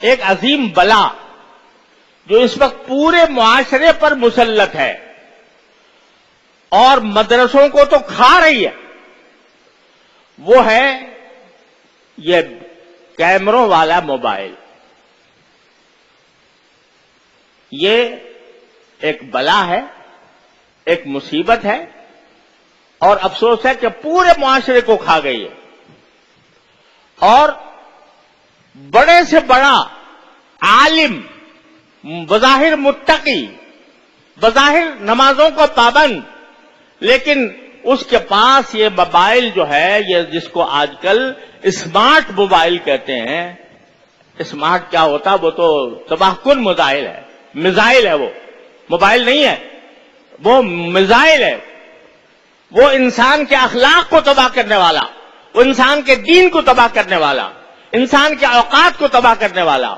ایک عظیم بلا جو اس وقت پورے معاشرے پر مسلط ہے اور مدرسوں کو تو کھا رہی ہے، وہ ہے یہ کیمروں والا موبائل۔ یہ ایک بلا ہے، ایک مصیبت ہے، اور افسوس ہے کہ پورے معاشرے کو کھا گئی ہے۔ اور بڑے سے بڑا عالم، بظاہر متقی، بظاہر نمازوں کا پابند، لیکن اس کے پاس یہ موبائل جو ہے، یہ جس کو آج کل اسمارٹ موبائل کہتے ہیں۔ اسمارٹ کیا ہوتا؟ وہ تو تباہ کن موبائل ہے، میزائل ہے، وہ موبائل نہیں ہے، وہ میزائل ہے۔ وہ انسان کے اخلاق کو تباہ کرنے والا، وہ انسان کے دین کو تباہ کرنے والا، انسان کے اوقات کو تباہ کرنے والا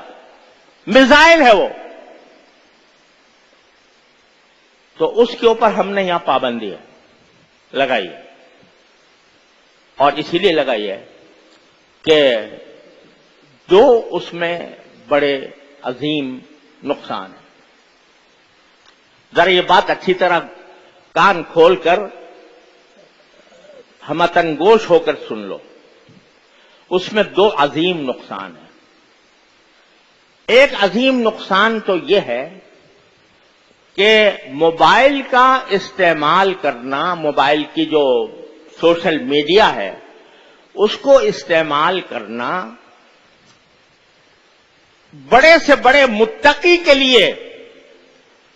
میزائل ہے وہ۔ تو اس کے اوپر ہم نے یہاں پابندی لگائی ہے، اور اسی لیے لگائی ہے کہ جو اس میں بڑے عظیم نقصان ہیں۔ ذرا یہ بات اچھی طرح کان کھول کر ہمتن گوش ہو کر سن لو، اس میں دو عظیم نقصان ہیں۔ ایک عظیم نقصان تو یہ ہے کہ موبائل کا استعمال کرنا، موبائل کی جو سوشل میڈیا ہے اس کو استعمال کرنا بڑے سے بڑے متقی کے لیے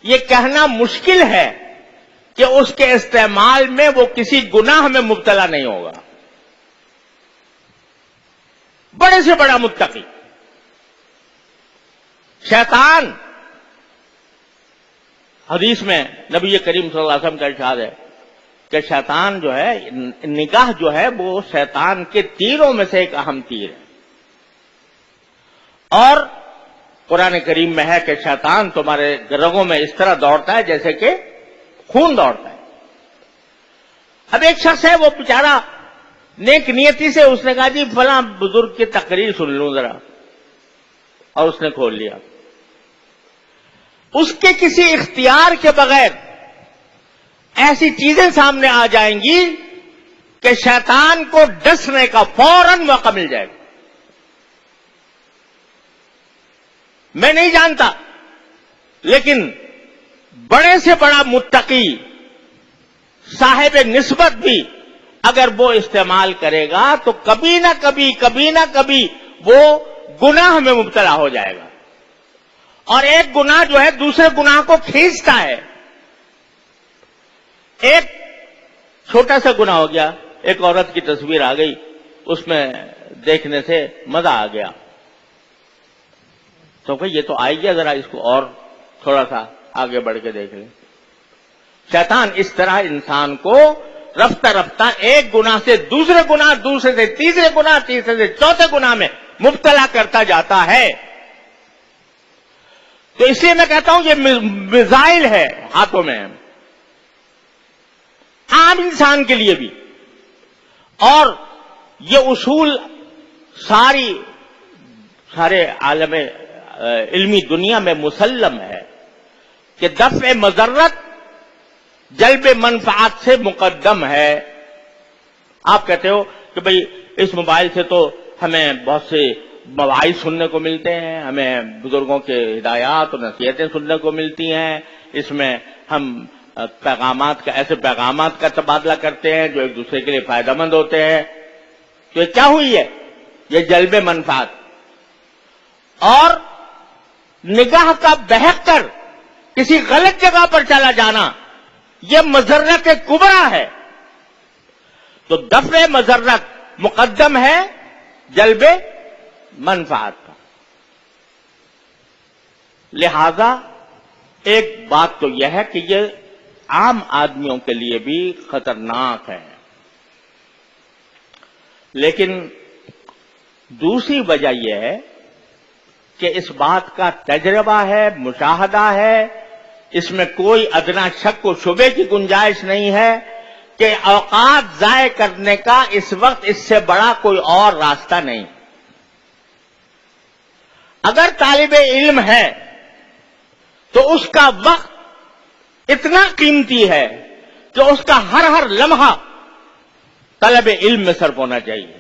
یہ کہنا مشکل ہے کہ اس کے استعمال میں وہ کسی گناہ میں مبتلا نہیں ہوگا۔ بڑے سے بڑا متقی، شیطان، حدیث میں نبی کریم صلی اللہ علیہ وسلم کا ارشاد ہے کہ شیطان جو ہے، نگاہ جو ہے وہ شیطان کے تیروں میں سے ایک اہم تیر ہے۔ اور قرآن کریم میں ہے کہ شیطان تمہارے رگوں میں اس طرح دوڑتا ہے جیسے کہ خون دوڑتا ہے۔ اب ایک شخص ہے، وہ بیچارہ نیک نیتی سے اس نے کہا جی فلاں بزرگ کی تقریر سن لوں ذرا، اور اس نے کھول لیا۔ اس کے کسی اختیار کے بغیر ایسی چیزیں سامنے آ جائیں گی کہ شیطان کو ڈسنے کا فوراً موقع مل جائے گا۔ میں نہیں جانتا، لیکن بڑے سے بڑا متقی، صاحب نسبت بھی اگر وہ استعمال کرے گا تو کبھی نہ کبھی وہ گناہ میں مبتلا ہو جائے گا، اور ایک گناہ جو ہے دوسرے گناہ کو کھینچتا ہے۔ ایک چھوٹا سا گناہ ہو گیا، ایک عورت کی تصویر آ گئی، اس میں دیکھنے سے مزہ آ گیا، تو کہ یہ تو آئی گیا، ذرا اس کو اور تھوڑا سا آگے بڑھ کے دیکھ لیں۔ شیطان اس طرح انسان کو رفتہ رفتہ ایک گناہ سے دوسرے گناہ، دوسرے سے تیسرے گناہ، تیسرے سے چوتھے گناہ میں مبتلا کرتا جاتا ہے۔ تو اس لیے میں کہتا ہوں یہ میزائل ہے ہاتھوں میں، عام انسان کے لیے بھی، اور یہ اصول سارے عالم علمی دنیا میں مسلم ہے کہ دفع مضرت جلب منفعت سے مقدم ہے۔ آپ کہتے ہو کہ بھئی اس موبائل سے تو ہمیں بہت سے مواعظ سننے کو ملتے ہیں، ہمیں بزرگوں کے ہدایات اور نصیحتیں سننے کو ملتی ہیں، اس میں ہم ایسے پیغامات کا تبادلہ کرتے ہیں جو ایک دوسرے کے لیے فائدہ مند ہوتے ہیں۔ تو یہ کیا ہوئی ہے؟ یہ جلب منفعت اور نگاہ کا بہک کر کسی غلط جگہ پر چلا جانا، یہ مضرت کبریٰ ہے۔ تو دفع مضرت مقدم ہے جلب منفعت کا۔ لہذا ایک بات تو یہ ہے کہ یہ عام آدمیوں کے لیے بھی خطرناک ہے، لیکن دوسری وجہ یہ ہے کہ اس بات کا تجربہ ہے، مشاہدہ ہے، اس میں کوئی ادنا شک و شبے کی گنجائش نہیں ہے کہ اوقات ضائع کرنے کا اس وقت اس سے بڑا کوئی اور راستہ نہیں۔ اگر طالب علم ہے تو اس کا وقت اتنا قیمتی ہے کہ اس کا ہر لمحہ طلب علم میں صرف ہونا چاہیے،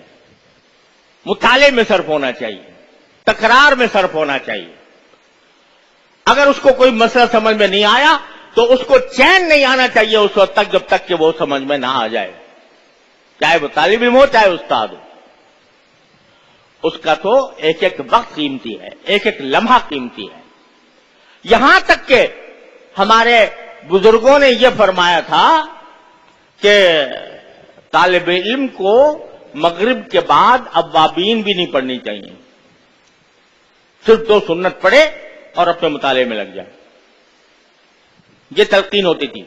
مطالعے میں صرف ہونا چاہیے، تکرار میں صرف ہونا چاہیے۔ اگر اس کو کوئی مسئلہ سمجھ میں نہیں آیا تو اس کو چین نہیں آنا چاہیے اس وقت تک جب تک کہ وہ سمجھ میں نہ آ جائے، چاہے وہ طالب علم ہو چاہے استاد ہو۔ اس کا تو ایک ایک وقت قیمتی ہے، ایک ایک لمحہ قیمتی ہے۔ یہاں تک کہ ہمارے بزرگوں نے یہ فرمایا تھا کہ طالب علم کو مغرب کے بعد اوابین بھی نہیں پڑھنی چاہیے، صرف 2 سنت پڑھے اور اپنے مطالعے میں لگ جائے۔ یہ تلقین ہوتی تھی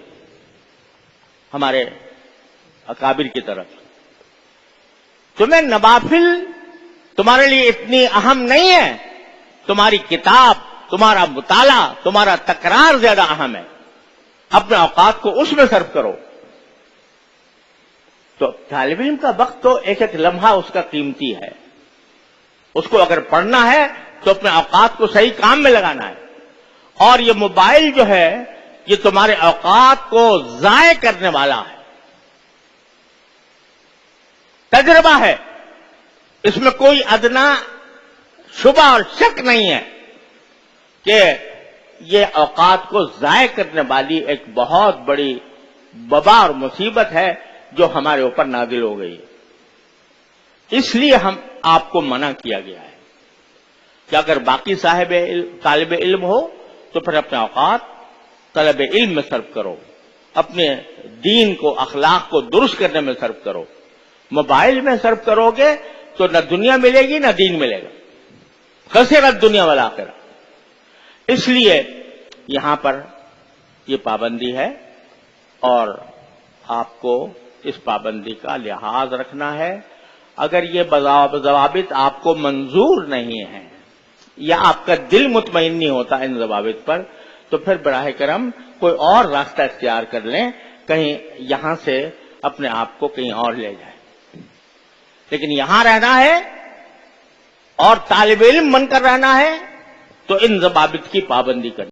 ہمارے اکابر کی طرف۔ تمہیں نوافل تمہارے لیے اتنی اہم نہیں ہے، تمہاری کتاب، تمہارا مطالعہ، تمہارا تکرار زیادہ اہم ہے، اپنے اوقات کو اس میں صرف کرو۔ تو طالب علم کا وقت تو ایک ایک لمحہ اس کا قیمتی ہے، اس کو اگر پڑھنا ہے تو اپنے اوقات کو صحیح کام میں لگانا ہے۔ اور یہ موبائل جو ہے یہ تمہارے اوقات کو ضائع کرنے والا ہے، تجربہ ہے، اس میں کوئی ادنا شبہ اور شک نہیں ہے کہ یہ اوقات کو ضائع کرنے والی ایک بہت بڑی وبا اور مصیبت ہے جو ہمارے اوپر نازل ہو گئی ہے۔ اس لیے ہم آپ کو منع کیا گیا ہے کہ اگر باقی طالب علم ہو تو پھر اپنے اوقات طلب علم میں صرف کرو، اپنے دین کو، اخلاق کو درست کرنے میں صرف کرو۔ موبائل میں صرف کرو گے تو نہ دنیا ملے گی نہ دین ملے گا، خسرت دنیا والآخرہ۔ اس لیے یہاں پر یہ پابندی ہے اور آپ کو اس پابندی کا لحاظ رکھنا ہے۔ اگر یہ ضوابط آپ کو منظور نہیں ہیں یا آپ کا دل مطمئن نہیں ہوتا ان ضوابط پر تو پھر براہ کرم کوئی اور راستہ اختیار کر لیں، کہیں یہاں سے اپنے آپ کو کہیں اور لے جائیں۔ لیکن یہاں رہنا ہے اور طالب علم بن کر رہنا ہے تو ان ضوابط کی پابندی کرنی